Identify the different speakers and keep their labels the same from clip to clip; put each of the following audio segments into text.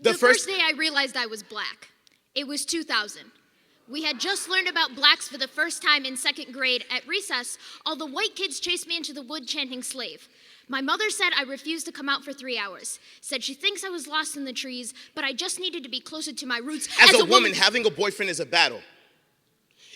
Speaker 1: The first day I realized I was black. It was 2000. We had just learned about blacks for the first time in second grade. At recess, all the white kids chased me into the wood chanting slave. My mother said I refused to come out for 3 hours. Said she thinks I was lost in the trees, but I just needed to be closer to my roots.
Speaker 2: As a woman, having a boyfriend is a battle.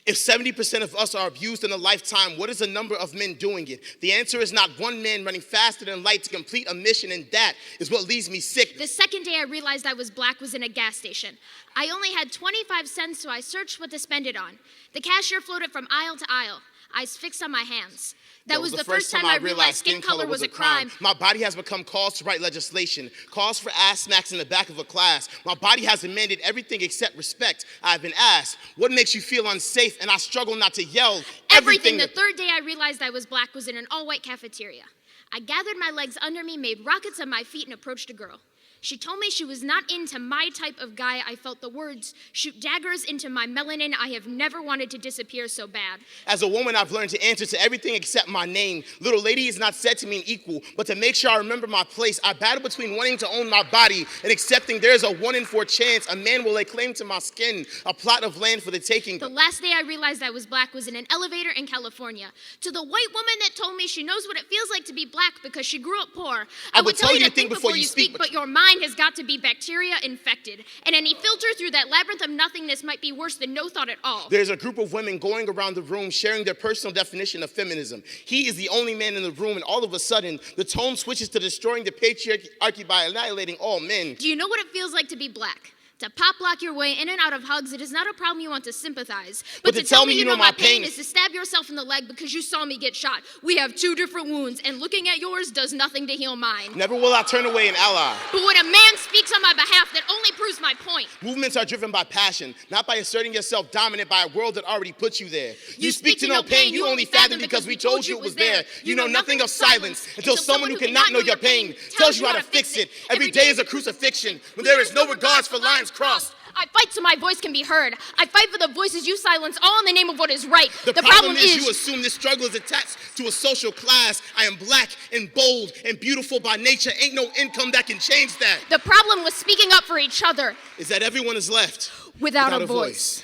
Speaker 2: If 70% of us are abused in a lifetime, what is the number of men doing it? The answer is not one man running faster than light to complete a mission, and that is what leaves me sick.
Speaker 1: The second day I realized I was black was in a gas station. I only had 25 cents, so I searched what to spend it on. The cashier floated from aisle to aisle, eyes fixed on my hands. That was the first time I realized skin color was a crime.
Speaker 2: My body has become cause to write legislation, cause for ass smacks in the back of a class. My body has demanded everything except respect. I've been asked, what makes you feel unsafe? And I struggle not to yell everything.
Speaker 1: The third day I realized I was black was in an all-white cafeteria. I gathered my legs under me, made rockets of my feet, and approached a girl. She told me she was not into my type of guy. I felt the words shoot daggers into my melanin. I have never wanted to disappear so bad.
Speaker 2: As a woman, I've learned to answer to everything except my name. Little lady is not said to mean equal, but to make sure I remember my place, I battle between wanting to own my body and accepting there's a 1 in 4 chance a man will lay claim to my skin, a plot of land for the taking.
Speaker 1: The last day I realized I was black was in an elevator in California. To the white woman that told me she knows what it feels like to be black because she grew up poor, I would tell you to think before you speak, but your mind has got to be bacteria infected. And any filter through that labyrinth of nothingness might be worse than no thought at all.
Speaker 2: There's a group of women going around the room sharing their personal definition of feminism. He is the only man in the room, and all of a sudden, the tone switches to destroying the patriarchy by annihilating all men.
Speaker 1: Do you know what it feels like to be black? To pop lock your way in and out of hugs, it is not a problem you want to sympathize. But to tell me you know my pain is to stab yourself in the leg because you saw me get shot. We have 2 different wounds, and looking at yours does nothing to heal mine.
Speaker 2: Never will I turn away an ally.
Speaker 1: But when a man speaks on my behalf, that only proves my point.
Speaker 2: Movements are driven by passion, not by asserting yourself dominant by a world that already put you there. You speak to no pain, you only fathom because we told you it was there. You know nothing of silence until someone who cannot know your pain tells you how to fix it. Every day is a crucifixion when there is no regards for lines crossed.
Speaker 1: I fight so my voice can be heard. I fight for the voices you silence, all in the name of what is right.
Speaker 2: The problem is you assume this struggle is attached to a social class. I am black and bold and beautiful by nature. Ain't no income that can change that.
Speaker 1: The problem with speaking up for each other
Speaker 2: is that everyone is left
Speaker 1: without a voice.